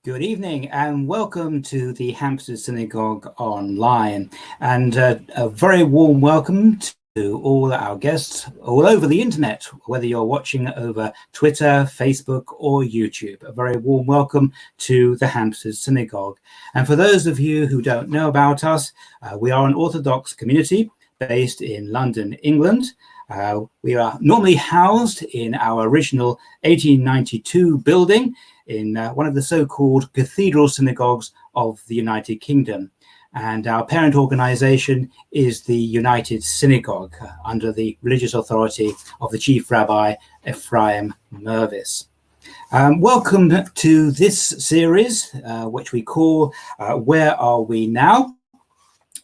Good evening and welcome to the Hampstead Synagogue Online, and a very warm welcome to all our guests all over the internet, whether you're watching over Twitter, Facebook or YouTube. A very warm welcome to the Hampstead Synagogue. And for those of you who don't know about us, we are an Orthodox community based in London, England. We are normally housed in our original 1892 building in one of the so-called cathedral synagogues of the United Kingdom. And our parent organization is the United Synagogue under the religious authority of the Chief Rabbi Ephraim Mervis. Welcome to this series, which we call Where Are We Now?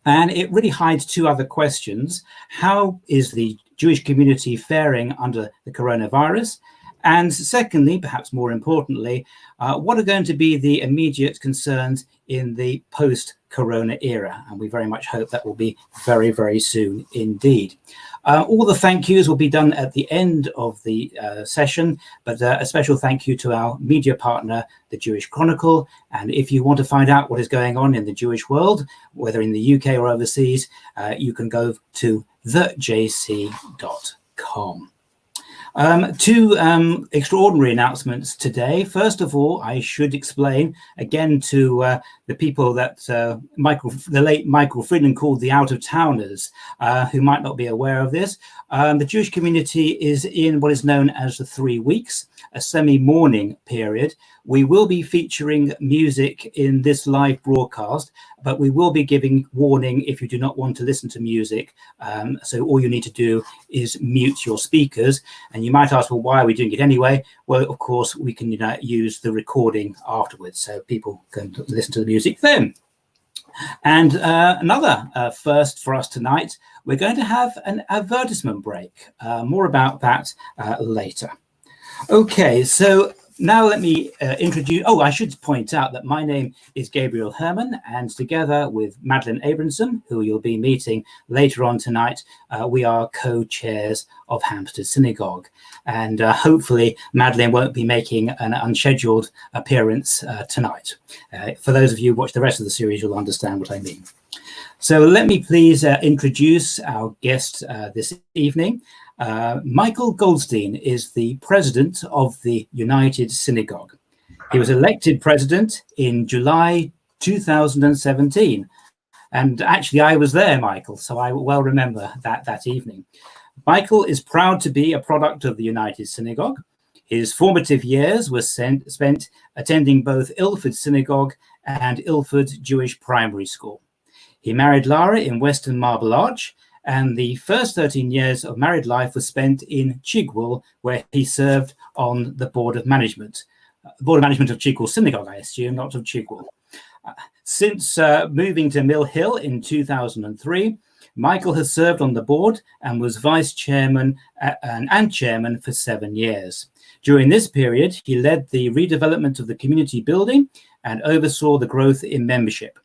And it really hides two other questions. How is the Jewish community faring under the coronavirus? And secondly, perhaps more importantly, what are going to be the immediate concerns in the post-corona era? And we very much hope that will be very, very soon indeed. All the thank yous will be done at the end of the session, but a special thank you to our media partner, the Jewish Chronicle. And if you want to find out what is going on in the Jewish world, whether in the UK or overseas, you can go to thejc.com. Two extraordinary announcements today. First of all, I should explain again to the people that the late Michael Friedman called the out-of-towners, who might not be aware of this. The Jewish community is in what is known as the 3 weeks, a semi-mourning period. We will be featuring music in this live broadcast, but we will be giving warning if you do not want to listen to music. So all you need to do is mute your speakers. And you might ask, well, why are we doing it anyway? Well, of course, we can use the recording afterwards, so people can listen to the music then. And another first for us tonight, we're going to have an advertisement break. More about that later. Okay, so now let me introduce, I should point out that my name is Gabriel Herman, and together with Madeleine Abramson, who you'll be meeting later on tonight, we are co-chairs of Hampstead Synagogue. And hopefully Madeleine won't be making an unscheduled appearance tonight. For those of you who watch the rest of the series, you'll understand what I mean. So let me please introduce our guest this evening. Michael Goldstein is the president of the United Synagogue. He was elected president in July 2017. And actually, I was there, Michael, so I well remember that evening. Michael is proud to be a product of the United Synagogue. His formative years were spent attending both Ilford Synagogue and Ilford Jewish Primary School. He married Lara in Western Marble Arch, and the first 13 years of married life was spent in Chigwell, where he served on the board of management. The board of management of Chigwell Synagogue, I assume, not of Chigwell. Since moving to Mill Hill in 2003, Michael has served on the board and was vice chairman and chairman for 7 years. During this period, he led the redevelopment of the community building and oversaw the growth in membership.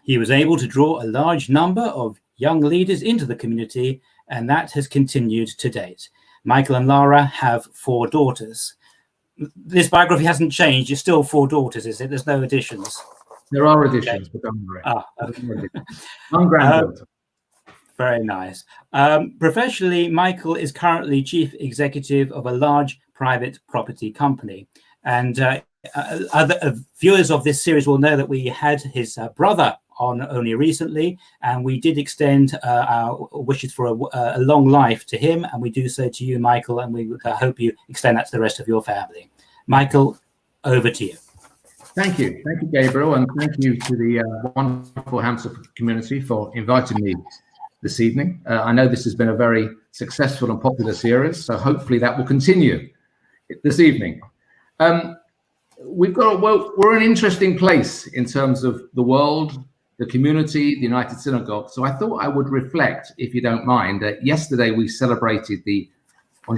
He was able to draw a large number of young leaders into the community, and that has continued to date. Michael and Lara have 4 daughters. This biography hasn't changed. It's still 4 daughters, is it? There's no additions. There are additions, okay. But don't worry. Okay. One granddaughter. Very nice. Professionally, Michael is currently chief executive of a large private property company. And other viewers of this series will know that we had his brother on only recently, and we did extend our wishes for a long life to him, and we do so to you, Michael, and we hope you extend that to the rest of your family. Michael, over to you. Thank you, Gabriel, and thank you to the wonderful Hampstead community for inviting me this evening. I know this has been a very successful and popular series, so hopefully that will continue this evening. We're in an interesting place in terms of the world, the community, the United Synagogue. So I thought I would reflect, if you don't mind, that yesterday on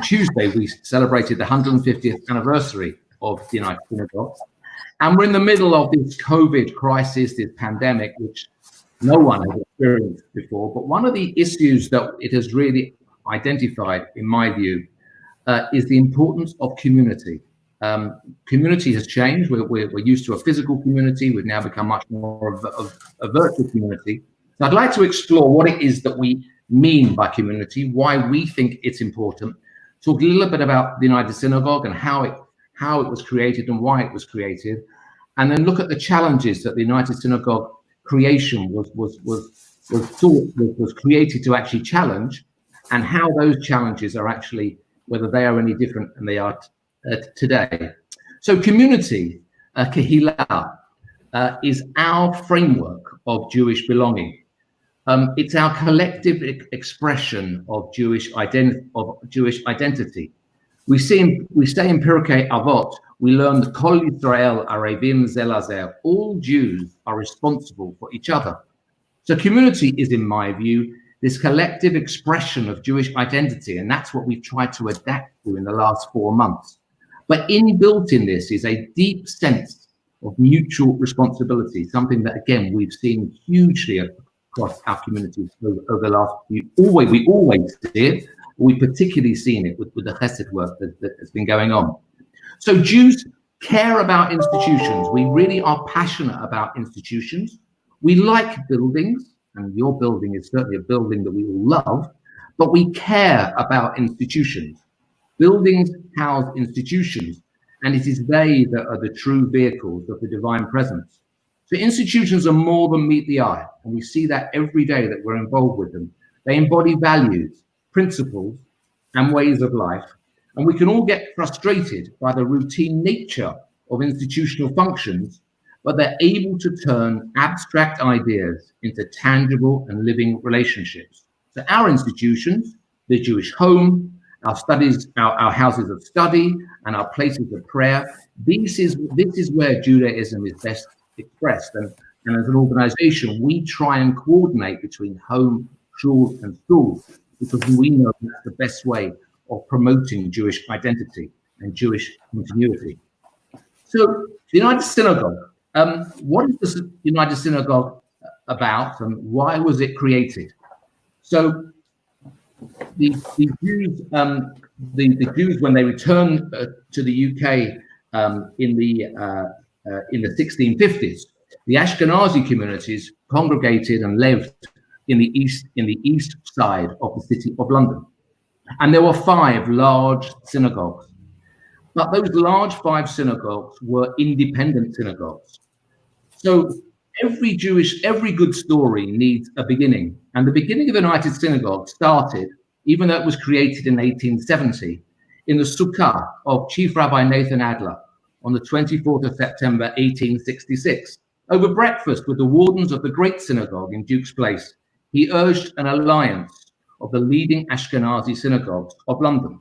Tuesday, we celebrated the 150th anniversary of the United Synagogue. And we're in the middle of this COVID crisis, this pandemic, which no one has experienced before. But one of the issues that it has really identified, in my view, is the importance of community. Community has changed. We're used to a physical community. We've now become much more of a virtual community. So I'd like to explore what it is that we mean by community, why we think it's important, talk a little bit about the United Synagogue and how it was created and why it was created, and then look at the challenges that the United Synagogue creation was created to actually challenge, and how those challenges are actually, whether they are any different than they are today. So community, Kehillah, is our framework of Jewish belonging. It's our collective expression of Jewish identity. We say in Pirkei Avot, we learn that Kol Yisrael Arevim Zel Lazel. All Jews are responsible for each other. So community is, in my view, this collective expression of Jewish identity, and that's what we've tried to adapt to in the last 4 months. But inbuilt in this is a deep sense of mutual responsibility, something that, again, we've seen hugely across our communities over the last few. We always see it. We've particularly seen it with the Chesed work that has been going on. So Jews care about institutions. We really are passionate about institutions. We like buildings, and your building is certainly a building that we all love, but we care about institutions. Buildings house institutions, and it is they that are the true vehicles of the divine presence. So institutions are more than meet the eye, and we see that every day that we're involved with them. They embody values, principles, and ways of life, and we can all get frustrated by the routine nature of institutional functions, but they're able to turn abstract ideas into tangible and living relationships. So our institutions, the Jewish home, our studies, our houses of study, and our places of prayer, this is where Judaism is best expressed. And as an organization, we try and coordinate between home, shul, and schools, because we know that's the best way of promoting Jewish identity and Jewish continuity. So the United Synagogue, what is the United Synagogue about, and why was it created? So the Jews, when they returned to the UK in the 1650s, the Ashkenazi communities congregated and lived in the east side of the city of London, and there were 5 large synagogues. But those large 5 synagogues were independent synagogues. So every good story needs a beginning. And the beginning of the United Synagogue started, even though it was created in 1870, in the Sukkah of Chief Rabbi Nathan Adler on the 24th of September, 1866. Over breakfast with the wardens of the Great Synagogue in Duke's Place, he urged an alliance of the leading Ashkenazi synagogues of London.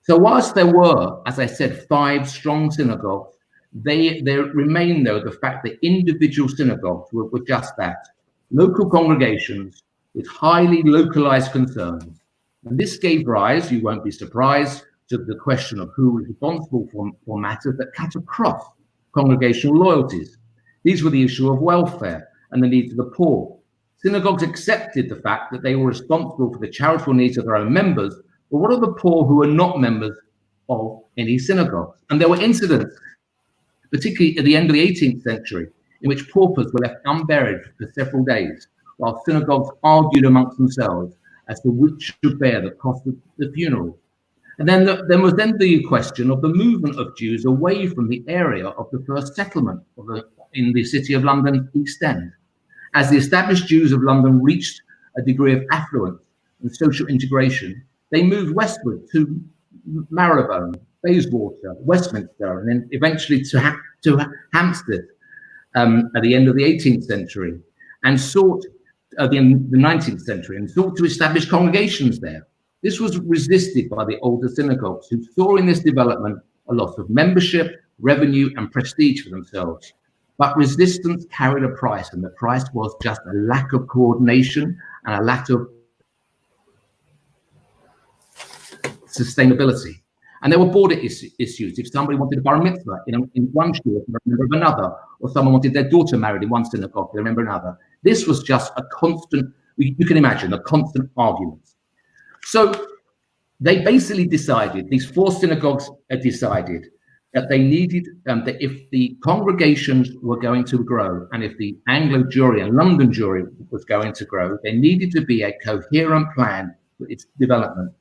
So whilst there were, as I said, 5 strong synagogues, there remained, though, the fact that individual synagogues were just that, local congregations with highly localized concerns. And this gave rise, you won't be surprised, to the question of who was responsible for matters that cut across congregational loyalties. These were the issue of welfare and the needs of the poor. Synagogues accepted the fact that they were responsible for the charitable needs of their own members, but what of the poor who were not members of any synagogues? And there were incidents, particularly at the end of the 18th century, in which paupers were left unburied for several days, while synagogues argued amongst themselves as to which should bear the cost of the funeral. And then there was the question of the movement of Jews away from the area of the first settlement in the city of London East End. As the established Jews of London reached a degree of affluence and social integration, they moved westward to Marylebone, Bayswater, Westminster, and then eventually to Hampstead at the end of the 18th century, and sought the 19th century, and sought to establish congregations there. This was resisted by the older synagogues, who saw in this development a loss of membership, revenue, and prestige for themselves. But resistance carried a price, and the price was just a lack of coordination and a lack of sustainability. And there were border issues. If somebody wanted a bar mitzvah in one shul, they remember of another, or someone wanted their daughter married in one synagogue, they remember another. This was just a constant, you can imagine, a constant argument. So they basically decided, these 4 synagogues had decided that they needed, that if the congregations were going to grow, and if the Anglo Jewry and London Jewry was going to grow, there needed to be a coherent plan for its development.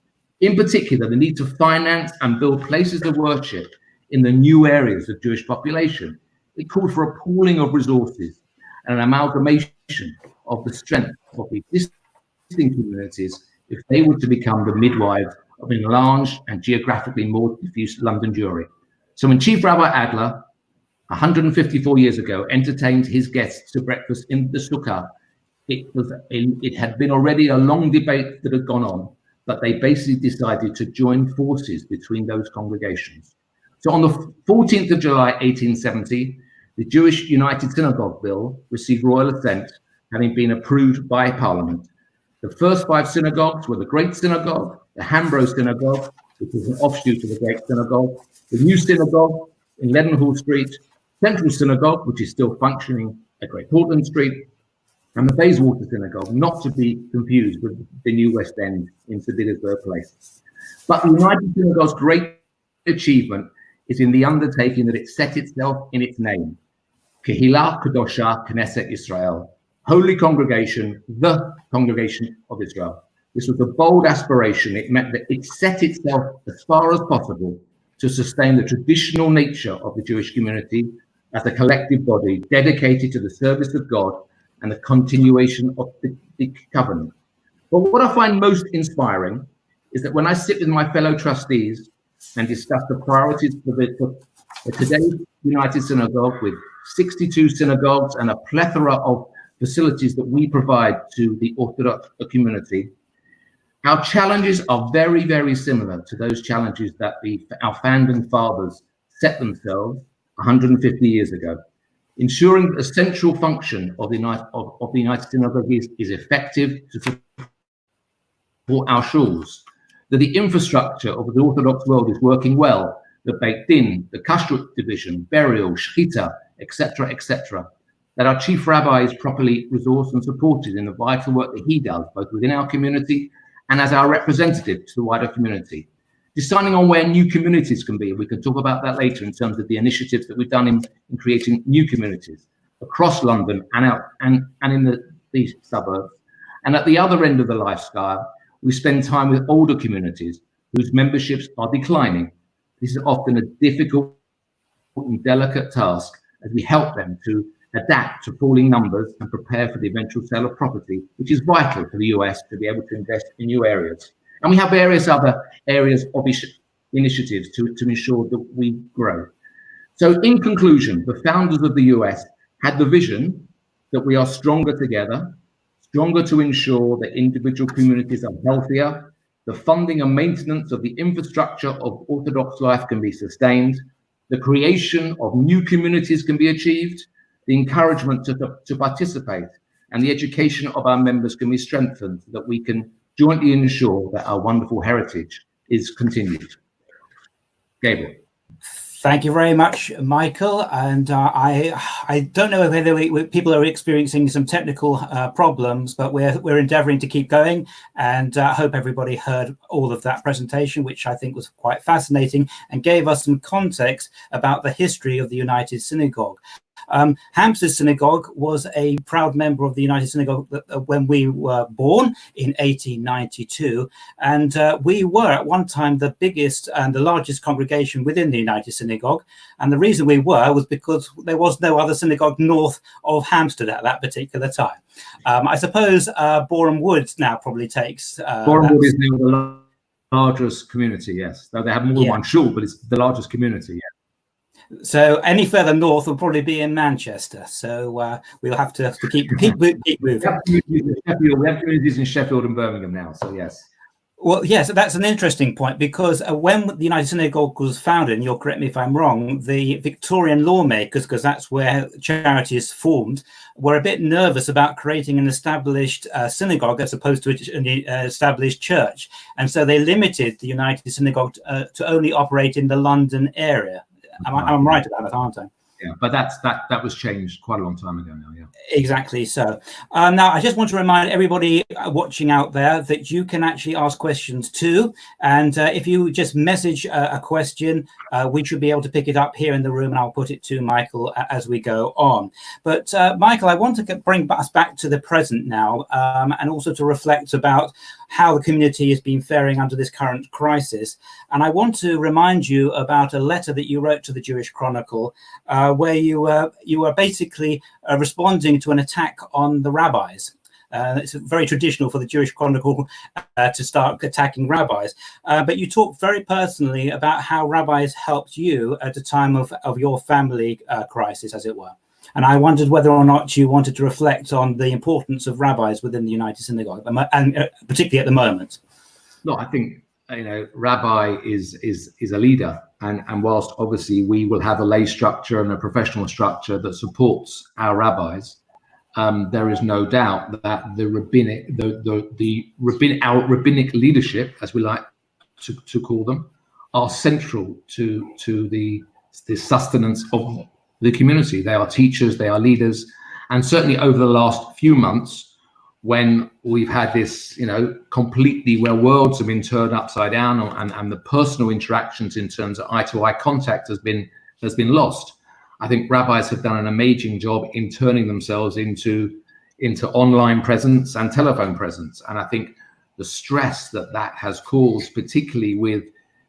In particular, the need to finance and build places of worship in the new areas of Jewish population. It called for a pooling of resources and an amalgamation of the strength of the existing communities if they were to become the midwives of enlarged and geographically more diffuse London Jewry. So when Chief Rabbi Adler, 154 years ago, entertained his guests to breakfast in the Sukkah, it had been already a long debate that had gone on, but they basically decided to join forces between those congregations. So on the 14th of July, 1870, the Jewish United Synagogue Bill received royal assent, having been approved by Parliament. The first 5 synagogues were the Great Synagogue, the Hambro Synagogue, which was an offshoot of the Great Synagogue, the New Synagogue in Leadenhall Street, Central Synagogue, which is still functioning at Great Portland Street, and the Bayswater Synagogue, not to be confused with the New West End in St. Petersburg Place. But the United Synagogue's great achievement is in the undertaking that it set itself in its name, Kehilah Kadosha Knesset Israel, Holy Congregation, the Congregation of Israel. This was a bold aspiration. It meant that it set itself as far as possible to sustain the traditional nature of the Jewish community as a collective body dedicated to the service of God and the continuation of the covenant. But what I find most inspiring is that when I sit with my fellow trustees and discuss the priorities for today's United Synagogue, with 62 synagogues and a plethora of facilities that we provide to the Orthodox community, our challenges are very, very similar to those challenges that our founding fathers set themselves 150 years ago. Ensuring that the central function of the United Synagogue is effective to support our shuls, that the infrastructure of the Orthodox world is working well, the Beit Din, the Kashrut division, burial, shechita, etc., etc., that our chief rabbi is properly resourced and supported in the vital work that he does, both within our community and as our representative to the wider community. Deciding on where new communities can be, we can talk about that later in terms of the initiatives that we've done in creating new communities across London and in the suburbs. And at the other end of the life scale, we spend time with older communities whose memberships are declining. This is often a difficult and delicate task as we help them to adapt to falling numbers and prepare for the eventual sale of property, which is vital for the US to be able to invest in new areas. And we have various other areas of initiatives to ensure that we grow. So in conclusion, the founders of the US had the vision that we are stronger together, stronger to ensure that individual communities are healthier, the funding and maintenance of the infrastructure of Orthodox life can be sustained, the creation of new communities can be achieved, the encouragement to participate, and the education of our members can be strengthened so that we can jointly ensure that our wonderful heritage is continued. Gabriel. Thank you very much, Michael. And I don't know whether people are experiencing some technical problems, but we're endeavouring to keep going. And I hope everybody heard all of that presentation, which I think was quite fascinating and gave us some context about the history of the United Synagogue. Hampstead Synagogue was a proud member of the United Synagogue when we were born in 1892, and we were at one time the biggest and the largest congregation within the United Synagogue. And the reason we were was because there was no other synagogue north of Hampstead at that particular time. I suppose Boreham Wood now probably takes... Boreham Wood is now the largest community, yes. Though they have more than one shul, but it's the largest community, yeah. So any further north will probably be in Manchester. So we'll have to keep moving. We have communities in Sheffield and Birmingham now. So yes. Well, yes, that's an interesting point, because when the United Synagogue was founded, and you'll correct me if I'm wrong, the Victorian lawmakers, because that's where charities formed, were a bit nervous about creating an established synagogue as opposed to an established church. And so they limited the United Synagogue to only operate in the London area. I'm right about that, aren't I? Yeah, but that was changed quite a long time ago now. Yeah, Exactly so. Now, I just want to remind everybody watching out there that you can actually ask questions too. And if you just message a question, we should be able to pick it up here in the room, and I'll put it to Michael as we go on. But Michael, I want to bring us back to the present now, and also to reflect about how the community has been faring under this current crisis. And I want to remind you about a letter that you wrote to the Jewish Chronicle, where you were basically responding to an attack on the rabbis. It's very traditional for the Jewish Chronicle to start attacking rabbis. But you talked very personally about how rabbis helped you at the time of your family crisis, as it were. And I wondered whether or not you wanted to reflect on the importance of rabbis within the United Synagogue, and particularly at the moment. No, I think, rabbi is a leader, and whilst obviously we will have a lay structure and a professional structure that supports our rabbis, there is no doubt that our rabbinic leadership, as we like to call them, are central to the sustenance of the community. They are teachers, they are leaders, and certainly over the last few months, when we've had this, completely where worlds have been turned upside down, and the personal interactions in terms of eye-to-eye contact has been lost. I think rabbis have done an amazing job in turning themselves into online presence and telephone presence, and I think the stress that has caused, particularly with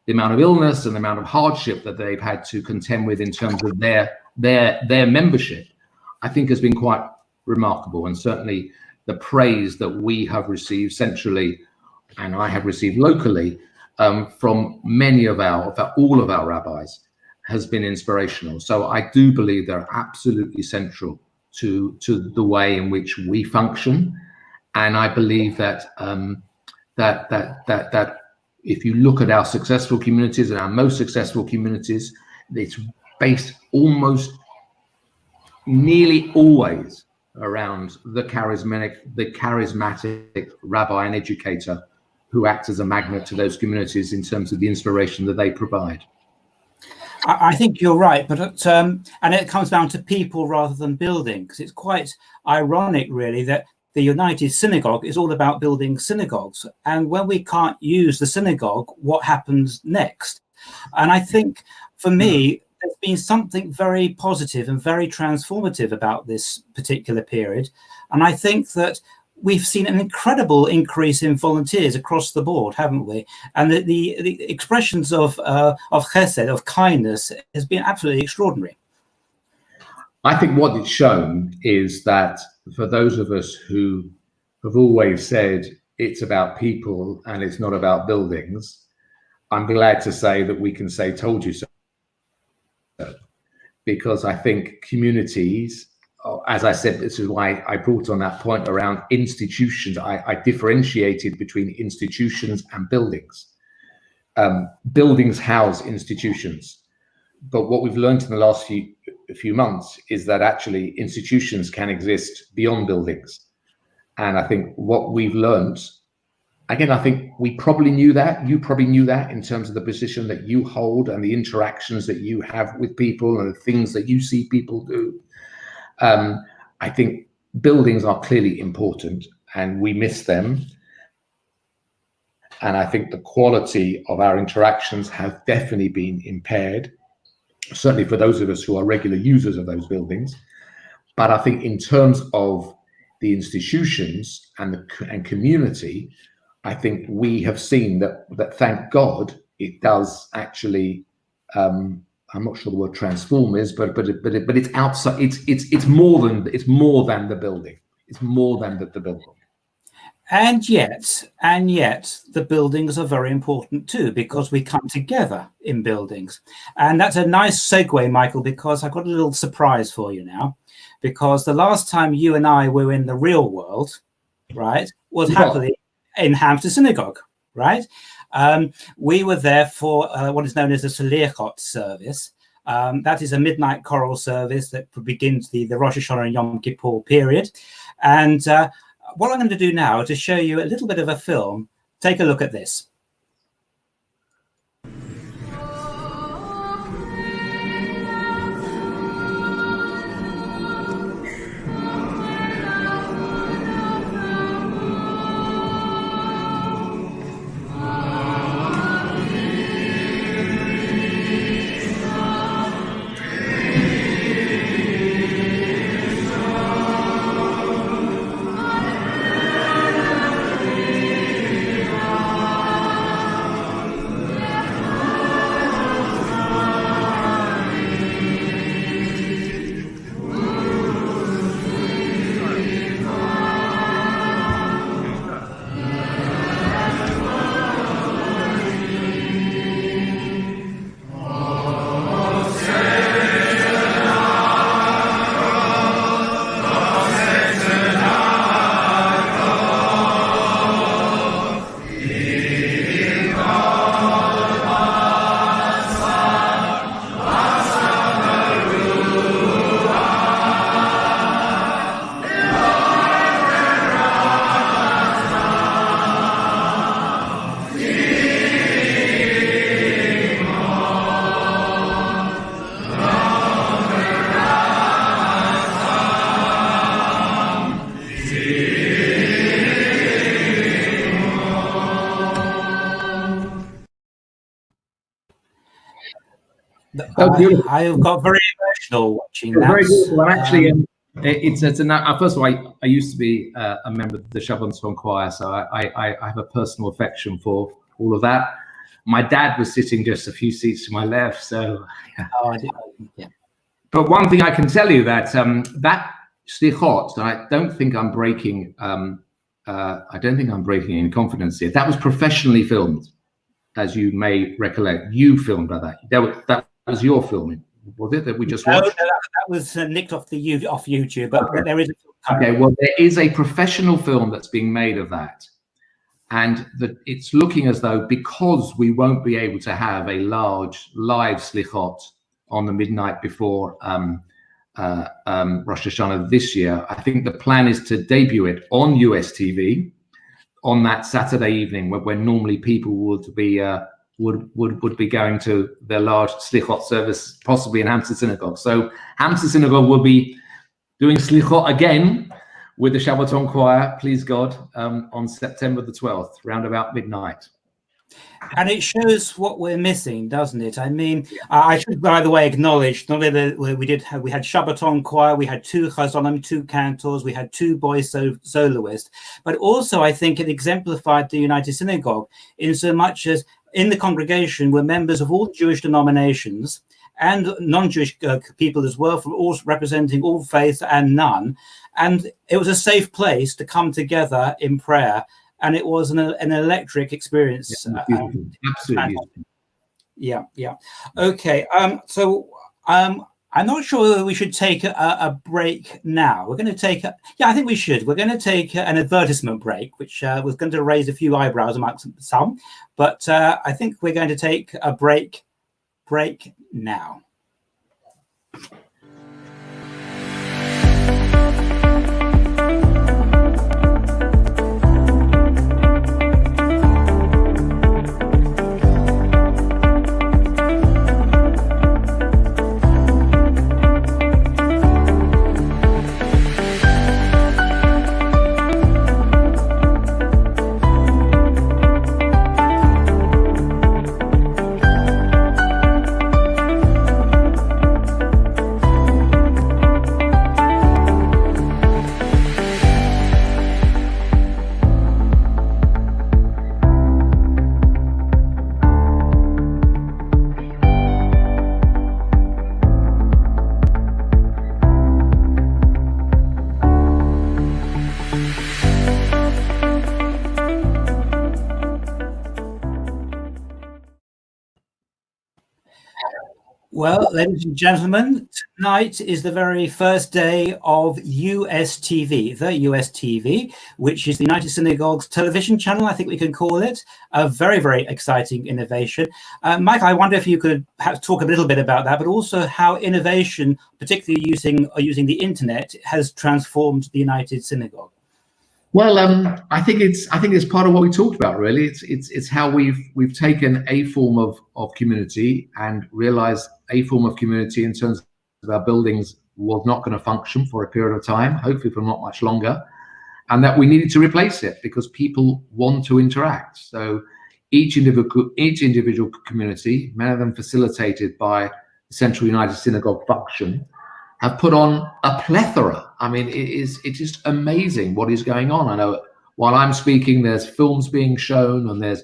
the amount of illness and the amount of hardship that they've had to contend with in terms of their membership, I think has been quite remarkable. And certainly the praise that we have received centrally, and I have received locally, from all of our rabbis, has been inspirational. So I do believe they're absolutely central to the way in which we function, and I believe that that if you look at our successful communities and our most successful communities, it's based almost nearly always around the charismatic rabbi and educator who acts as a magnet to those communities in terms of the inspiration that they provide. I think you're right, but and it comes down to people rather than buildings. It's quite ironic, really, that the United Synagogue is all about building synagogues, and when we can't use the synagogue, what happens next? And I think, for me, there's been something very positive and very transformative about this particular period, and I think that we've seen an incredible increase in volunteers across the board, haven't we? And the expressions of chesed, of kindness, has been absolutely extraordinary. I think what it's shown is that for those of us who have always said it's about people and it's not about buildings, I'm glad to say that we can say told you so. Because I think communities, as I said, this is why I brought on that point around institutions. I differentiated between institutions and buildings. Buildings house institutions, but what we've learned in the last few months is that actually institutions can exist beyond buildings. And I think what we've learned, again, I think we probably knew that, you probably knew that in terms of the position that you hold and the interactions that you have with people and the things that you see people do. I think buildings are clearly important and we miss them. And I think the quality of our interactions have definitely been impaired, certainly for those of us who are regular users of those buildings. But I think in terms of the institutions and community, I think we have seen that thank God, it does actually, I'm not sure the word transform is, but it's outside. It's more than the building. It's more than the building. And yet, the buildings are very important too, because we come together in buildings. And that's a nice segue, Michael, because I've got a little surprise for you now. Because the last time you and I were in the real world, right, was happily in Hampstead Synagogue, right? We were there for what is known as a Salichot service. That is a midnight choral service that begins the Rosh Hashanah and Yom Kippur period. And what I'm going to do now is to show you a little bit of a film. Take a look at this. So beautiful. I got very emotional watching It's that. very beautiful. And actually, first of all, I used to be a member of the Shabbat Choir, so I have a personal affection for all of that. My dad was sitting just a few seats to my left, so yeah. Oh, I did, yeah. But one thing I can tell you that that slichot, I don't think I'm breaking. I don't think I'm breaking any confidence here. That was professionally filmed, as you may recollect. You filmed by that. That was your filming, was it? That we just watched. No, that was nicked off YouTube. But Okay. there is. Okay. Well, there is a professional film that's being made of that, and it's looking as though, because we won't be able to have a large live slichot on the midnight before Rosh Hashanah this year, I think the plan is to debut it on US TV on that Saturday evening, when normally people would be going to their large slichot service, possibly in Hampstead Synagogue. So Hampstead Synagogue will be doing slichot again with the Shabbaton choir, please God, on September the 12th, round about midnight. And it shows what we're missing, doesn't it? I mean, I should, by the way, acknowledge not only that we had Shabbaton choir, we had 2 chazonim, 2 cantors, we had 2 boys soloists, but also I think it exemplified the United Synagogue in so much as in the congregation were members of all Jewish denominations and non-Jewish people as well, from all representing all faiths and none, and it was a safe place to come together in prayer. And it was an electric experience. Absolutely. Yeah. Okay. So I'm not sure whether we should take a break now. We're going to take I think we should. We're going to take an advertisement break, which was going to raise a few eyebrows amongst some. But I think we're going to take a break now. Well, ladies and gentlemen, tonight is the very first day of USTV, the USTV, which is the United Synagogue's television channel, I think we can call it. A very, very exciting innovation. Mike, I wonder if you could perhaps talk a little bit about that, but also how innovation, particularly using the internet, has transformed the United Synagogue. Well, I think it's part of what we talked about. Really, it's how we've taken a form of community and realized a form of community in terms of our buildings was not going to function for a period of time, hopefully for not much longer, and that we needed to replace it because people want to interact. So each individual community, many of them facilitated by the Central United Synagogue function, have put on a plethora. I mean, it's just amazing what is going on. I know while I'm speaking, there's films being shown and there's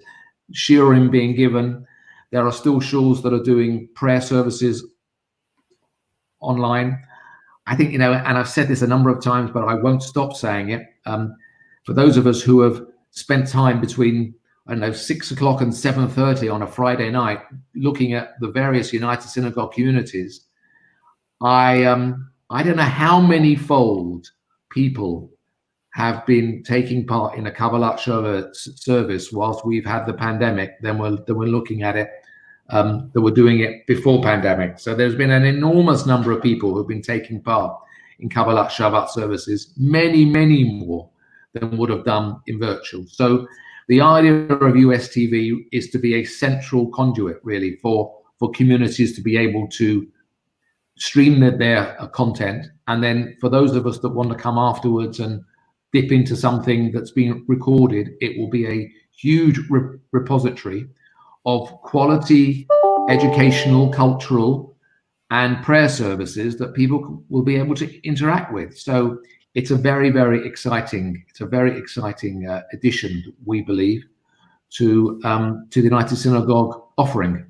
shiurim being given. There are still shuls that are doing prayer services online. I think, and I've said this a number of times, but I won't stop saying it. For those of us who have spent time between, 6 o'clock and 7:30 on a Friday night, looking at the various United Synagogue communities, I don't know how many fold people have been taking part in a Kabbalat service whilst we've had the pandemic. Then we're looking at it that were doing it before pandemic. So there's been an enormous number of people who've been taking part in Kabbalat Shabbat services, many, many more than would have done in virtual. So the idea of USTV is to be a central conduit, really, for communities to be able to stream their content, and then for those of us that want to come afterwards and dip into something that's been recorded, it will be a huge repository of quality educational, cultural and prayer services that people will be able to interact with. So it's a very, very exciting, addition, we believe, to the United Synagogue offering.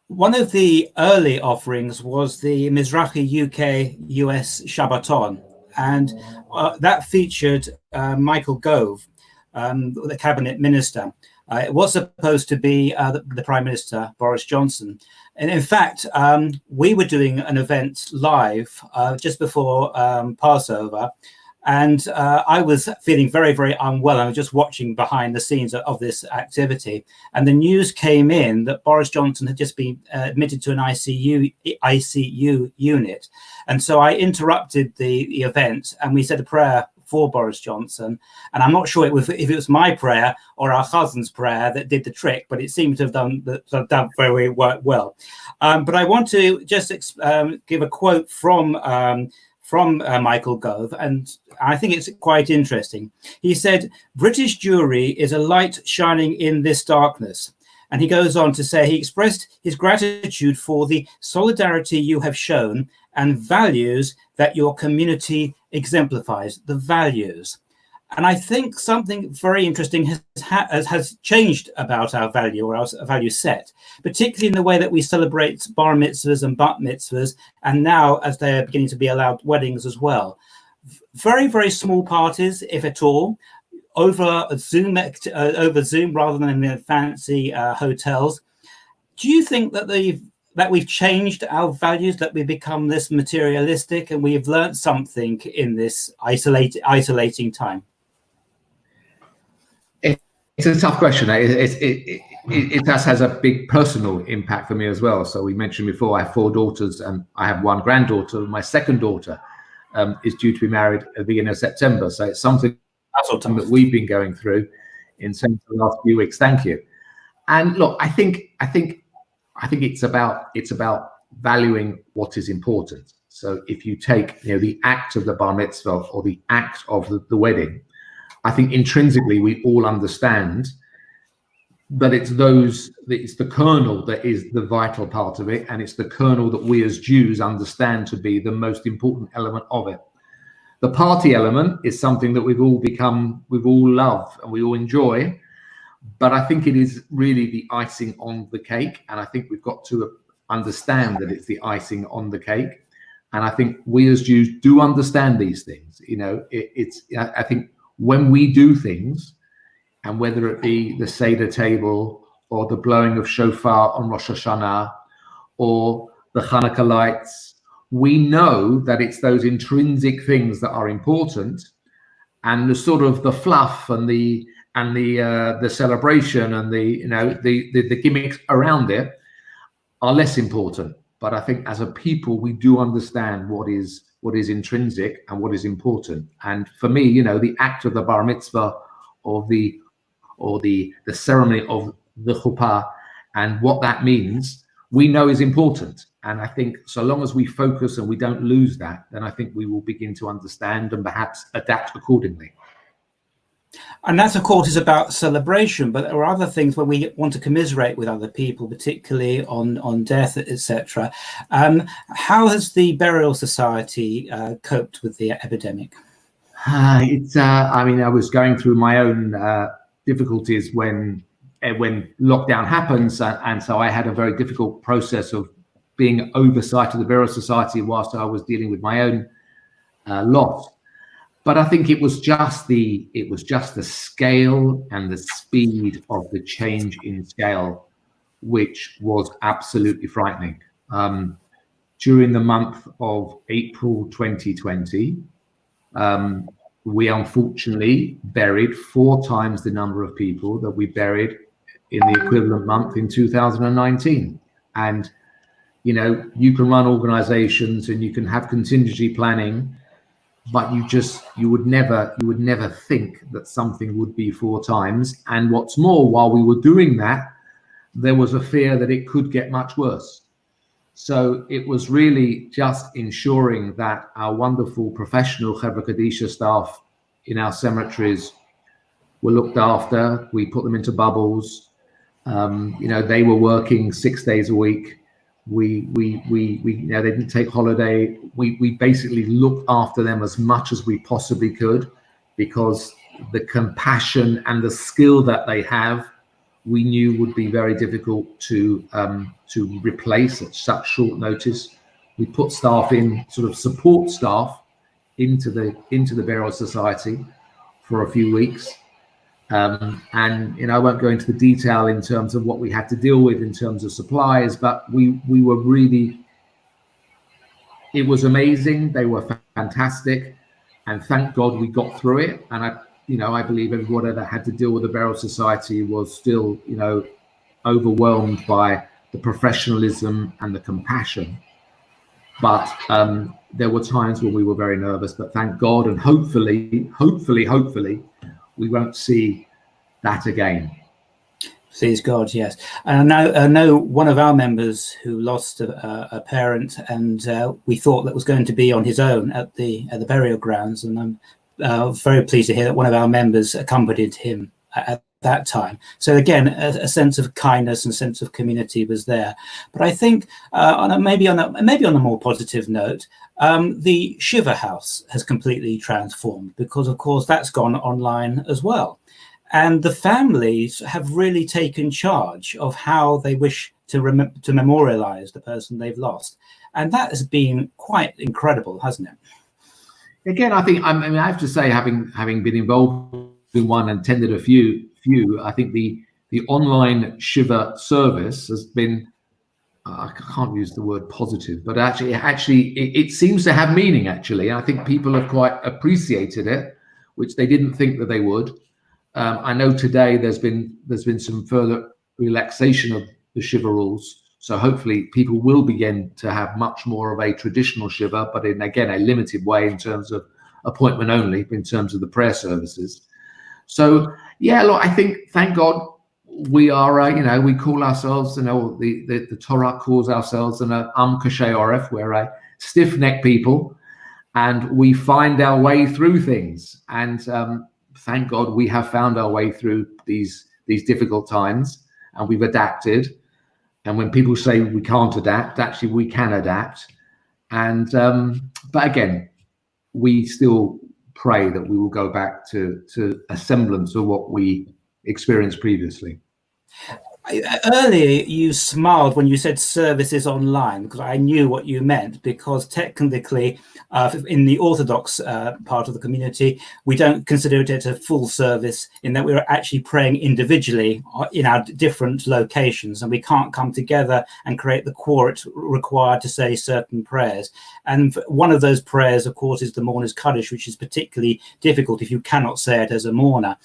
One of the early offerings was the Mizrahi UK US Shabbaton, and that featured Michael Gove, the cabinet minister. It was supposed to be the Prime Minister, Boris Johnson. And in fact, we were doing an event live just before Passover. And I was feeling very, very unwell. I was just watching behind the scenes of this activity. And the news came in that Boris Johnson had just been admitted to an ICU unit. And so I interrupted the event and we said a prayer for Boris Johnson. And I'm not sure if it was my prayer or our cousin's prayer that did the trick, but it seemed to have done very well. But I want to just give a quote from Michael Gove, and I think it's quite interesting. He said, "British Jewry is a light shining in this darkness." And he goes on to say he expressed his gratitude for the solidarity you have shown and values that your community exemplifies, the values. And I think something very interesting has changed about our value or our value set, particularly in the way that we celebrate bar mitzvahs and bat mitzvahs, and now as they're beginning to be allowed weddings as well. Very, very small parties, if at all, over Zoom rather than in the fancy hotels. Do you think that we've changed our values, that we've become less materialistic, and we've learned something in this isolating time? It's a tough question. It has a big personal impact for me as well. So we mentioned before, I have 4 daughters and I have 1 granddaughter. My second daughter is due to be married at the beginning of September. So it's something that we've been going through in the last few weeks. Thank you. And look, I think it's about valuing what is important. So if you take the act of the bar mitzvah or the act of the wedding, I think intrinsically we all understand that it's the kernel that is the vital part of it, and it's the kernel that we as Jews understand to be the most important element of it. The party element is something that we've all love and we all enjoy, but I think it is really the icing on the cake, and I think we've got to understand that it's the icing on the cake. And I think we as Jews do understand these things. I think when we do things, and whether it be the Seder table or the blowing of shofar on Rosh Hashanah or the Hanukkah lights, we know that it's those intrinsic things that are important, and the sort of the fluff and the celebration and the gimmicks around it are less important. But I think as a people, we do understand what is intrinsic and what is important. And for me, the act of the bar mitzvah or the ceremony of the chuppah and what that means, we know is important. And I think so long as we focus and we don't lose that, then I think we will begin to understand and perhaps adapt accordingly. And that, of course, is about celebration, but there are other things where we want to commiserate with other people, particularly on death, etc. How has the Burial Society coped with the epidemic? I was going through my own difficulties when lockdown happens, and so I had a very difficult process of being oversight of the Burial Society whilst I was dealing with my own loss. But I think it was just the scale and the speed of the change in scale, which was absolutely frightening. During the month of April 2020, we unfortunately buried 4 times the number of people that we buried in the equivalent month in 2019. And you can run organizations and you can have contingency planning, but you would never think that something would be 4 times. And what's more, while we were doing that, there was a fear that it could get much worse. So it was really just ensuring that our wonderful professional Chevra Kadisha staff in our cemeteries were looked after. We put them into bubbles. They were working 6 days a week. They didn't take holiday. We basically looked after them as much as we possibly could, because the compassion and the skill that they have, we knew would be very difficult to replace at such short notice. We put staff in, sort of support staff, into the Burial Society for a few weeks. And I won't go into the detail in terms of what we had to deal with in terms of supplies, but we were really, it was amazing. They were fantastic, and thank God we got through it. And I believe everybody that had to deal with the Burial Society was still, overwhelmed by the professionalism and the compassion. But there were times when we were very nervous, but thank God, and hopefully, we won't see that again. Please God, yes. And I know one of our members who lost a parent, and we thought that was going to be on his own at the burial grounds. And I'm very pleased to hear that one of our members accompanied him at that time. So again, a sense of kindness and sense of community was there. But I think maybe on a more positive note, the Shiva House has completely transformed, because of course that's gone online as well. And the families have really taken charge of how they wish to memorialize the person they've lost. And that has been quite incredible, hasn't it? Again, I think, I have to say, having been involved in one and attended a few, I think the online Shiva service has been, I can't use the word positive, but actually it seems to have meaning, actually. I think people have quite appreciated it, which they didn't think that they would. I know today there's been some further relaxation of the Shiva rules, so hopefully people will begin to have much more of a traditional Shiva, but in, again, a limited way in terms of appointment only, in terms of the prayer services. So yeah, look, I think, thank God, we are, we call ourselves, the Torah calls ourselves an Kashay Oref. We're a stiff-necked people, and we find our way through things. And thank God we have found our way through these difficult times, and we've adapted. And when people say we can't adapt, actually we can adapt. And but again, we still pray that we will go back to a semblance of what we experienced previously. Earlier, you smiled when you said services online, because I knew what you meant, because technically, in the Orthodox part of the community, we don't consider it a full service, in that we're actually praying individually in our different locations, and we can't come together and create the quorum required to say certain prayers. And one of those prayers, of course, is the mourner's Kaddish, which is particularly difficult if you cannot say it as a mourner.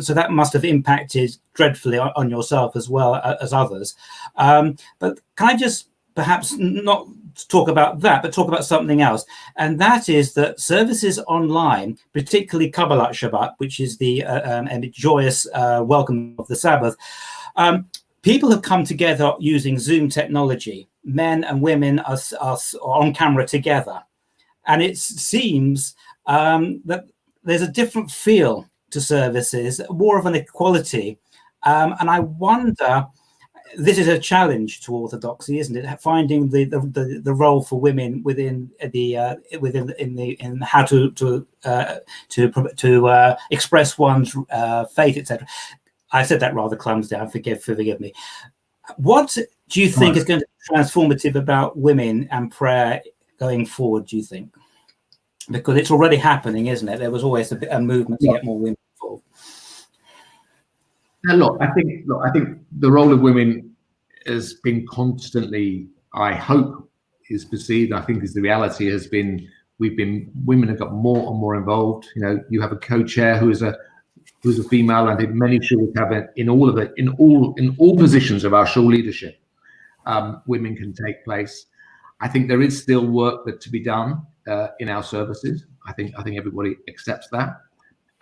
So that must have impacted dreadfully on yourself as well as others. But can I just perhaps not talk about that, but talk about something else? And that is that services online, particularly Kabbalat Shabbat, which is the joyous welcome of the Sabbath, people have come together using Zoom technology. Men and women are on camera together. And it seems that there's a different feel to services, more of an equality. And I wonder, this is a challenge to Orthodoxy, isn't it? Finding the role for women within in how to express one's faith, etc. I said that rather clumsily. Forgive me. What do you think is going to be transformative about women and prayer going forward, do you think? Because it's already happening, isn't it? There was always a movement to get more women involved. Now, look, I think the role of women has been constantly, I hope, is perceived. I think is the reality has been women have got more and more involved. You have a co-chair who's a female, and I think many shuls have it in all positions of our shul leadership. Women can take place. I think there is still work to be done in our services. I think everybody accepts that,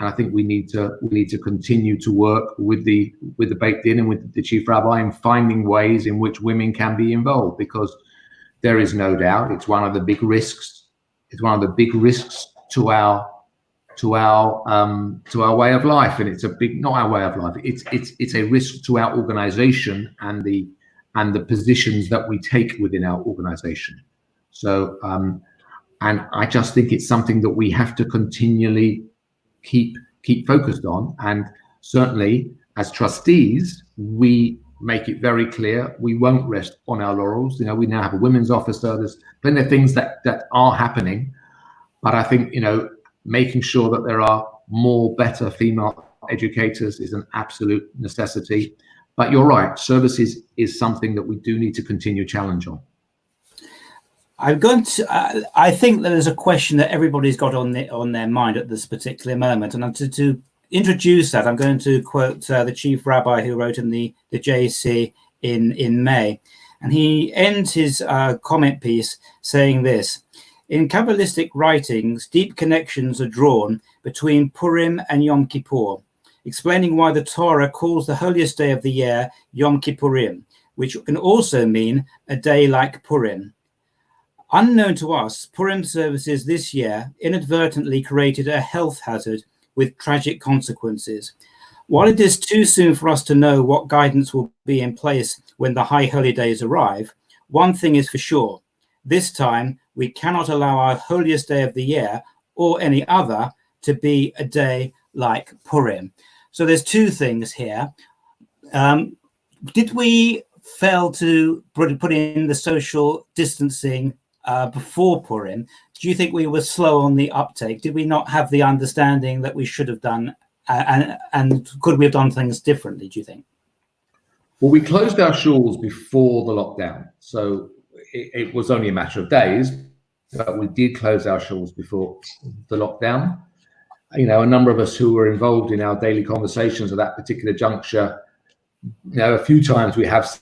and I think we need to continue to work with the Beit Din and with the chief rabbi in finding ways in which women can be involved, because there is no doubt it's one of the big risks. It's one of the big risks to our way of life, and it's a big, not our way of life. It's a risk to our organization and the and the positions that we take within our organization. So, and I just think it's something that we have to continually keep focused on. And certainly as trustees, we make it very clear we won't rest on our laurels. You know, we now have a women's officer. There's plenty of things that are happening, but I think, you know, making sure that there are more better female educators is an absolute necessity. But you're right, services is something that we do need to continue challenge on. I'm going to. I think there is a question that everybody's got on their mind at this particular moment, and to introduce that, I'm going to quote the chief rabbi who wrote in the JC in May, and he ends his comment piece saying this: in Kabbalistic writings, deep connections are drawn between Purim and Yom Kippur, explaining why the Torah calls the holiest day of the year Yom Kippurim, which can also mean a day like Purim. Unknown to us, Purim services this year inadvertently created a health hazard with tragic consequences. While it is too soon for us to know what guidance will be in place when the high holy days arrive, one thing is for sure: this time we cannot allow our holiest day of the year or any other to be a day like Purim. So there's two things here. Did we fail to put in the social distancing before Purim? Do you think we were slow on the uptake? Did we not have the understanding that we should have done? And could we have done things differently, do you think? Well, we closed our shuls before the lockdown. So it was only a matter of days, but we did close our shuls before the lockdown. You know, a number of us who were involved in our daily conversations at that particular juncture, you know, a few times we have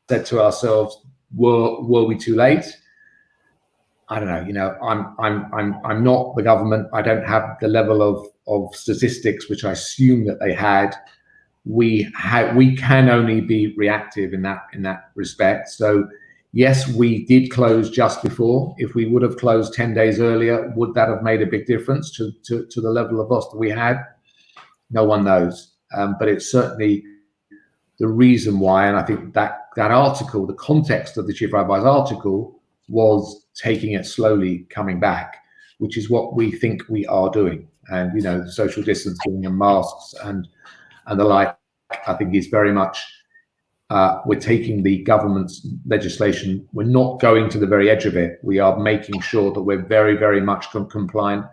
said to ourselves, were we too late? I don't know. You know, I'm not the government. I don't have the level of statistics which I assume that they had. We can only be reactive in that respect. So yes, we did close just before. If we would have closed 10 days earlier, would that have made a big difference to the level of loss that we had? No one knows. But it's certainly the reason why. And I think that article, the context of the Chief Rabbi's article, was taking it slowly, coming back, which is what we think we are doing. And, you know, social distancing and masks and the like, I think is very much, we're taking the government's legislation. We're not going to the very edge of it. We are making sure that we're very, very much compliant.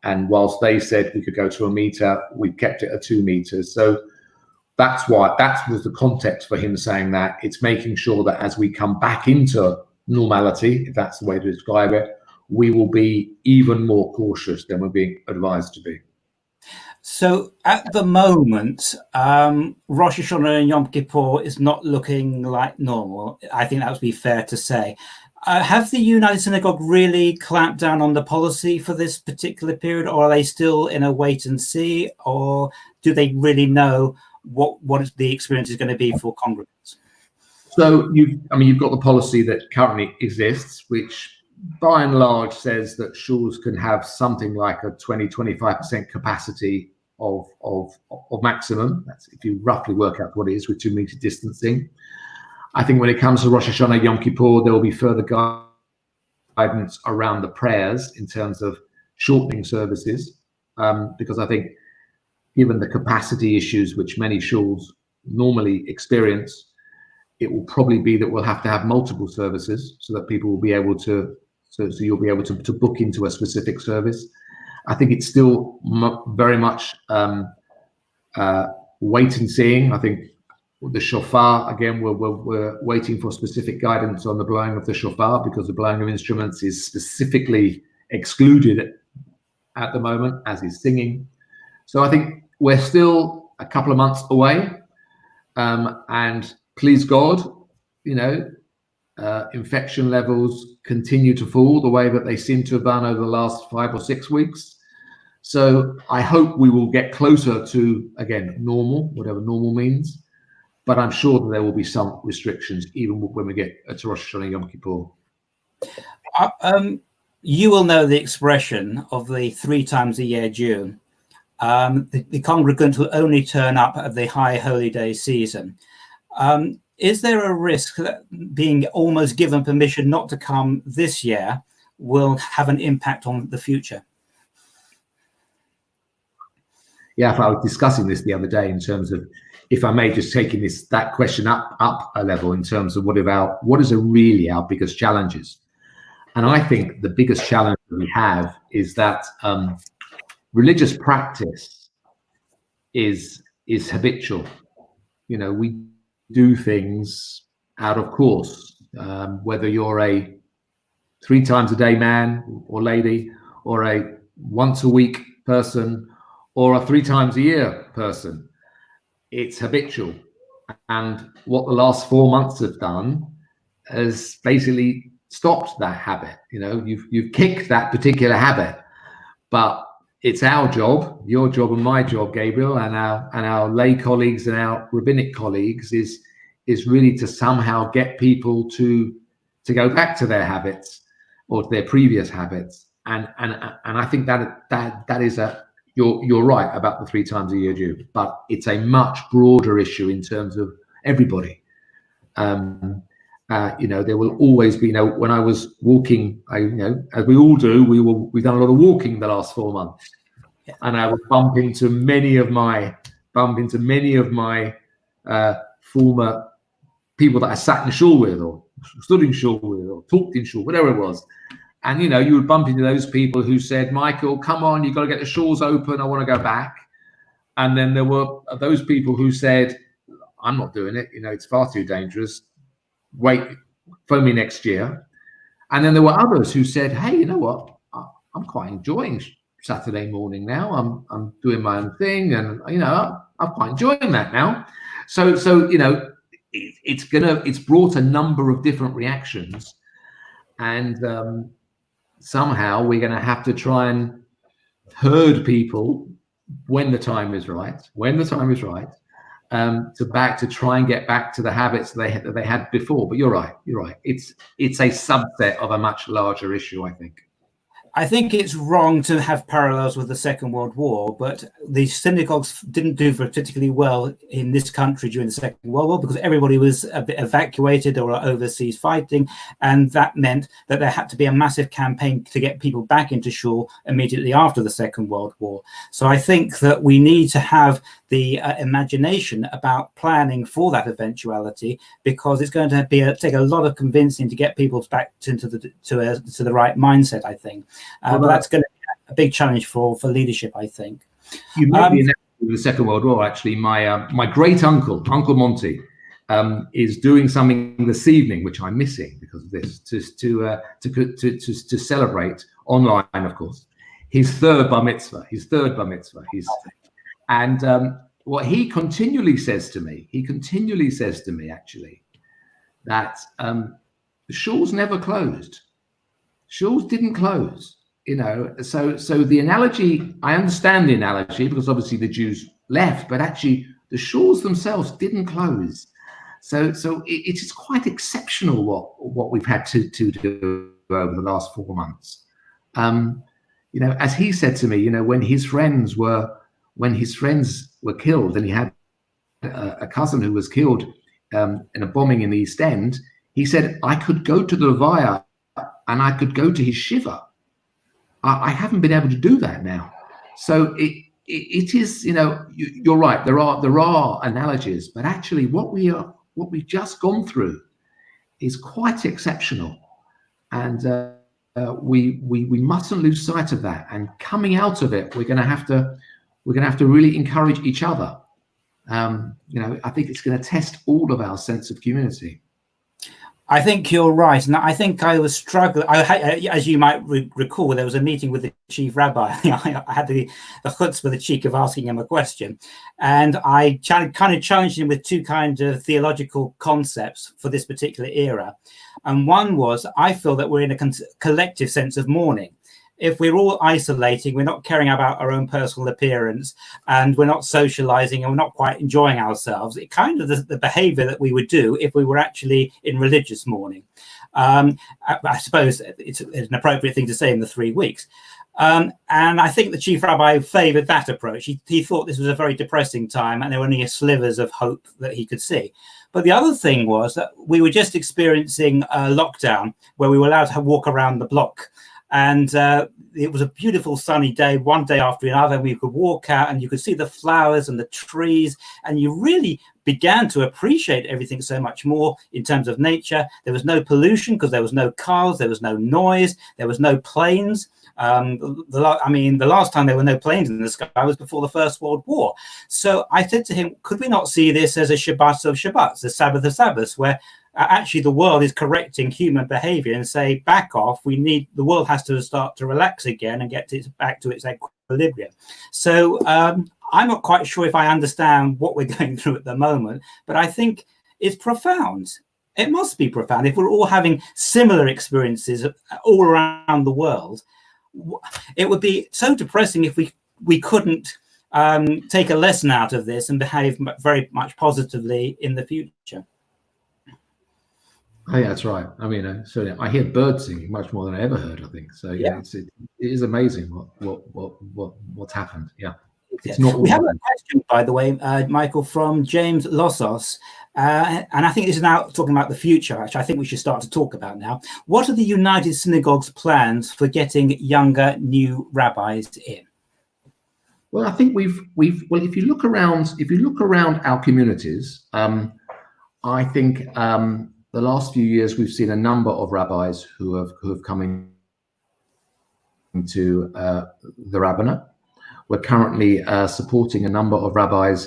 And whilst they said we could go to a meter, we've kept it at 2 meters. So that's why, that was the context for him saying that. It's making sure that as we come back into normality, if that's the way to describe it, we will be even more cautious than we're being advised to be. So at the moment, Rosh Hashanah and Yom Kippur is not looking like normal. I think that would be fair to say. Have the United Synagogue really clamped down on the policy for this particular period, or are they still in a wait and see, or do they really know what the experience is going to be for congregants? So you've got the policy that currently exists, which by and large says that shuls can have something like a 20-25% capacity of maximum. That's if you roughly work out what it is with 2 meter distancing. I think when it comes to Rosh Hashanah, Yom Kippur, there will be further guidance around the prayers in terms of shortening services, because I think given the capacity issues which many shuls normally experience, it will probably be that we'll have to have multiple services so that people will be able to, so you'll be able to book into a specific service. I think it's still very much wait and seeing. I think the shofar, again, we're waiting for specific guidance on the blowing of the shofar, because the blowing of instruments is specifically excluded at the moment, as is singing. So I think we're still a couple of months away, and please God, you know, infection levels continue to fall the way that they seem to have done over the last 5 or 6 weeks. So I hope we will get closer to, again, normal, whatever normal means. But I'm sure that there will be some restrictions even when we get to Rosh Hashanah Yom Kippur. You will know the expression of the 3 times a year Jew. The congregant will only turn up at the high holy day season. is there a risk that being almost given permission not to come this year will have an impact on the future? Yeah, I was discussing this the other day in terms of, if I may, just taking that question up a level in terms of what is really our biggest challenges. And I think the biggest challenge that we have is that religious practice is habitual. You know, we do things out of course, whether you're a 3 times a day man or lady, or a once a week person, or a 3 times a year person. It's habitual. And what the last 4 months have done has basically stopped that habit. You know, you've kicked that particular habit, but it's our job, your job and my job, Gabriel, and our lay colleagues and our rabbinic colleagues is really to somehow get people to go back to their habits or their previous habits. And I think that is you're right about the 3 times a year Jew, but it's a much broader issue in terms of everybody. You know, there will always be, you know, when I was walking, you know, as we all do, we've done a lot of walking the last 4 months, and I would bump into many of my former people that I sat in shul with, or stood in shul with, or talked in shul, whatever it was. And, you know, you would bump into those people who said, Michael, come on, you've got to get the shuls open. I want to go back. And then there were those people who said, I'm not doing it. You know, it's far too dangerous. Wait, phone me next year. And then there were others who said, hey, you know what? I'm quite enjoying Saturday morning now. I'm doing my own thing. And, you know, I'm quite enjoying that now. So you know, it's brought a number of different reactions. And somehow we're going to have to try and herd people when the time is right, to try and get back to the habits that they had before. But you're right. It's a subset of a much larger issue, I think. I think it's wrong to have parallels with the Second World War, but the synagogues didn't do particularly well in this country during the Second World War because everybody was a bit evacuated or overseas fighting, and that meant that there had to be a massive campaign to get people back into shul immediately after the Second World War. So I think that we need to have the imagination about planning for that eventuality, because it's going to take a lot of convincing to get people back into the right mindset, I think. But that's going to be a big challenge for leadership, I think. You made the analogy with the Second World War. Actually, my great uncle, Uncle Monty, is doing something this evening, which I'm missing because of this, to celebrate online, of course, his third bar mitzvah. What he continually says to me, actually, that the shuls never closed. Shuls didn't close, you know. So the analogy, I understand the analogy because obviously the Jews left, but actually the shuls themselves didn't close. So it is quite exceptional what we've had to do over the last 4 months. You know, as he said to me, you know, when his friends were killed, and he had a cousin who was killed in a bombing in the East End, he said, I could go to the Levaya and I could go to his shiva. I haven't been able to do that now. So it is, you know, you're right. There are analogies, but actually what we've just gone through is quite exceptional, and we mustn't lose sight of that. And coming out of it, we're going to have to really encourage each other. You know, I think it's going to test all of our sense of community. I think you're right, and I think I was struggling. As you might recall, there was a meeting with the chief rabbi. I had the chutzpah, the cheek of asking him a question, and I kind of challenged him with 2 kinds of theological concepts for this particular era. And one was, I feel that we're in a collective sense of mourning. If we're all isolating, we're not caring about our own personal appearance, and we're not socializing, and we're not quite enjoying ourselves, it kind of the behavior that we would do if we were actually in religious mourning. I suppose it's an appropriate thing to say in the 3 weeks. And I think the chief rabbi favored that approach. He thought this was a very depressing time, and there were only slivers of hope that he could see. But the other thing was that we were just experiencing a lockdown where we were allowed to walk around the block. And it was a beautiful sunny day, one day after another. We could walk out and you could see the flowers and the trees, and you really began to appreciate everything so much more in terms of nature. There was no pollution because there was no cars, there was no noise, there was no planes. The last time there were no planes in the sky was before the First World War. So I said to him, could we not see this as a Shabbat of Shabbats, the Sabbath of Sabbaths, where actually the world is correcting human behavior and say, back off, the world has to start to relax again and get back to its equilibrium. So I'm not quite sure if I understand what we're going through at the moment, but I think it's profound. It must be profound if we're all having similar experiences all around the world. It would be so depressing if we couldn't take a lesson out of this and behave very much positively in the future. Oh, yeah, that's right. I mean, certainly I hear birds singing much more than I ever heard, I think. So yeah, it is amazing what's happened. Yeah. It's not. We have a question, by the way, Michael, from James Lossos. And I think this is now talking about the future, actually. I think we should start to talk about now. What are the United Synagogue's plans for getting younger new rabbis in? Well, I think if you look around our communities, I think the last few years we've seen a number of rabbis who have come into the rabbinate. We're currently supporting a number of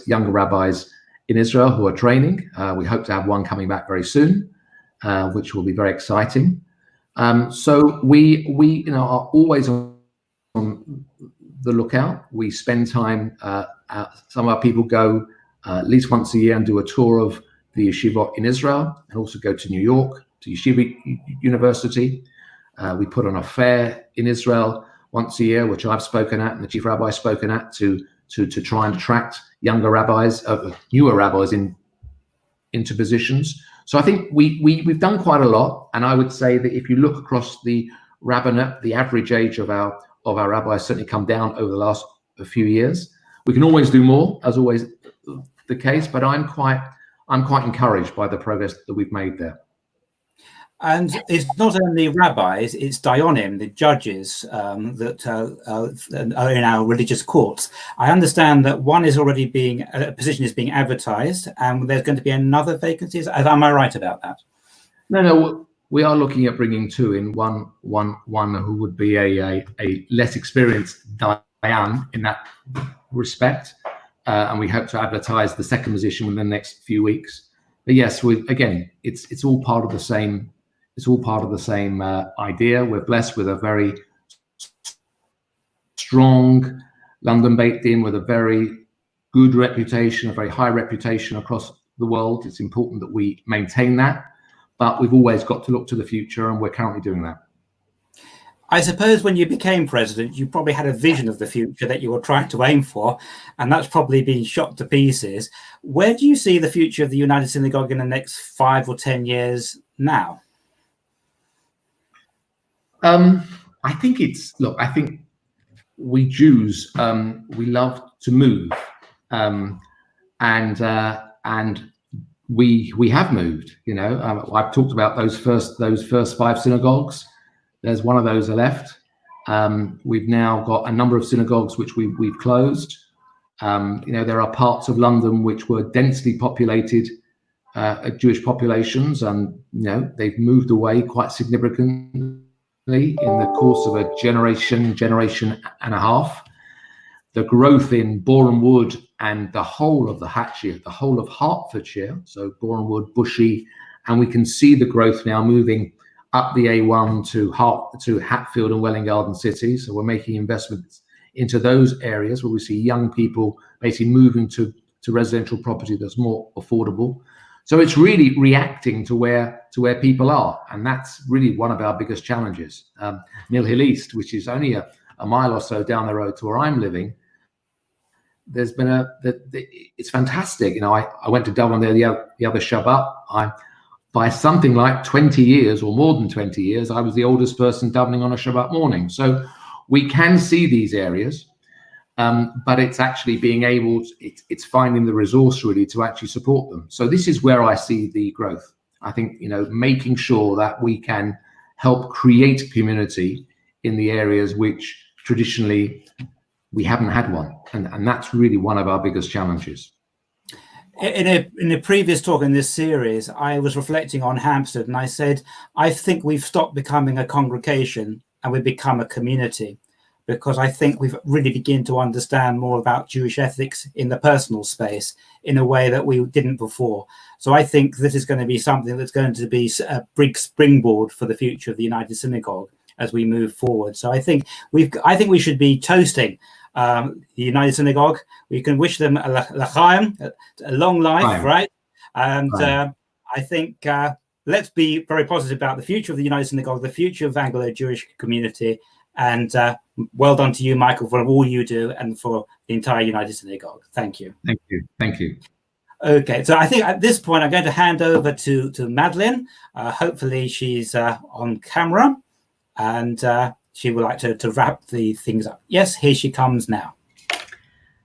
younger rabbis in Israel who are training. We hope to have one coming back very soon, which will be very exciting. So we are always on the lookout. We spend time. Some of our people go at least once a year and do a tour of the yeshivot in Israel, and also go to New York to Yeshiva University. We put on a fair in Israel once a year, which I've spoken at and the chief rabbi's spoken at, to try and attract younger rabbis, newer rabbis into positions. So I think we've done quite a lot, and I would say that if you look across the rabbinate, the average age of our rabbis certainly come down over the last few years. We can always do more, as always the case, but I'm quite encouraged by the progress that we've made there. And it's not only rabbis, it's dayanim, the judges that are in our religious courts. I understand that a position is being advertised, and there's going to be another vacancy. Am I right about that? No, we are looking at bringing two in. One who would be a less experienced dayan in that respect. And we hope to advertise the second position within the next few weeks. But yes, it's all part of the same. It's all part of the same idea. We're blessed with a very strong London Beit Din with a very good reputation, a very high reputation across the world. It's important that we maintain that, but we've always got to look to the future, and we're currently doing that. I suppose when you became president, you probably had a vision of the future that you were trying to aim for, and that's probably been shot to pieces. Where do you see the future of the United Synagogue in the next 5 or 10 years now? I think I think we Jews, we love to move, and we have moved. I've talked about those first 5 synagogues. There's one of those left. We've now got a number of synagogues which we've closed. There are parts of London which were densely populated Jewish populations, and they've moved away quite significantly in the course of a generation and a half. The growth in Boreham Wood and the whole of the Hatshire, the whole of Hertfordshire, so Boreham Wood, Bushey, and we can see the growth now moving up the A1 to Hatfield and Welwyn Garden City. So we're making investments into those areas where we see young people basically moving to residential property that's more affordable. So it's really reacting to where people are, and that's really one of our biggest challenges. Mill Hill East, which is only a mile or so down the road to where I'm living, there's been it's fantastic. I went to Dublin there the other Shabbat. By something like 20 years or more than 20 years, I was the oldest person davening on a Shabbat morning. So we can see these areas. but it's actually being able to, it's finding the resource really to actually support them. So this is where I see the growth. I think, making sure that we can help create community in the areas which traditionally we haven't had one, and that's really one of our biggest challenges. In a previous talk in this series, I was reflecting on Hampstead, and I said, I think we've stopped becoming a congregation and we've become a community, because I think we've really begun to understand more about Jewish ethics in the personal space in a way that we didn't before. So I think this is going to be something that's going to be a big springboard for the future of the United Synagogue as we move forward. So I think we should be toasting the United Synagogue. We can wish them a l'chaim, a long life, right? And I think let's be very positive about the future of the United Synagogue, the future of Anglo-Jewish community. And well done to you, Michael, for all you do and for the entire United Synagogue. Thank you. Thank you. Thank you. Okay, so I think at this point, I'm going to hand over to Madeline. Hopefully she's on camera, and she would like to wrap the things up. Yes, here she comes now.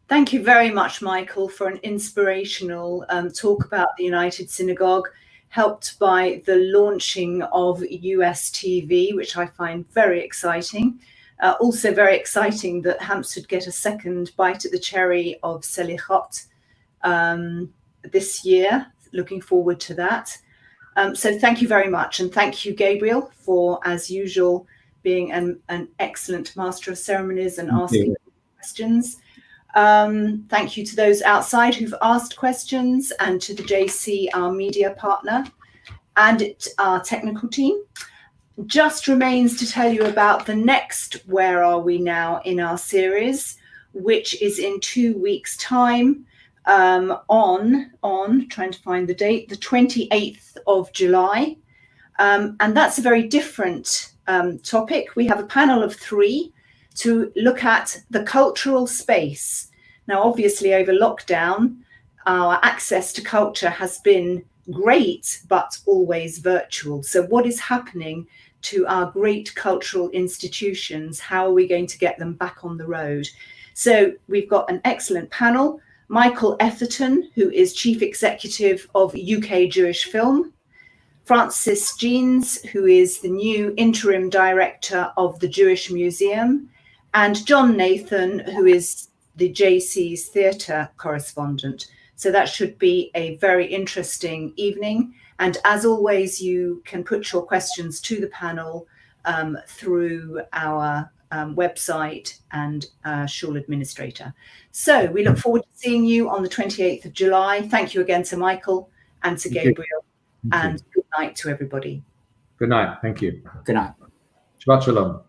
Thank you very much, Michael, for an inspirational talk about the United Synagogue, helped by the launching of US TV, which I find very exciting. Also very exciting that Hampstead get a second bite at the cherry of Selichot this year. Looking forward to that. So thank you very much. And thank you, Gabriel, for, as usual, being an excellent master of ceremonies and asking questions. Thank you to those outside who've asked questions, and to the JC, our media partner, and our technical team. Just remains to tell you about the next Where Are We Now in our series, which is in 2 weeks' time, on trying to find the date, the 28th of July. And that's a very different topic. We have a panel of 3 to look at the cultural space. Now, obviously, over lockdown, our access to culture has been great, but always virtual. So what is happening to our great cultural institutions? How are we going to get them back on the road? So we've got an excellent panel. Michael Etherton, who is Chief Executive of UK Jewish Film. Francis Jeans, who is the new Interim Director of the Jewish Museum. And John Nathan, who is the JC's theatre correspondent. So that should be a very interesting evening. And as always, you can put your questions to the panel through our website and Shul Administrator. So we look forward to seeing you on the 28th of July. Thank you again to Michael and to Gabriel. And good night to everybody. Good night. Thank you. Good night. Shabbat shalom.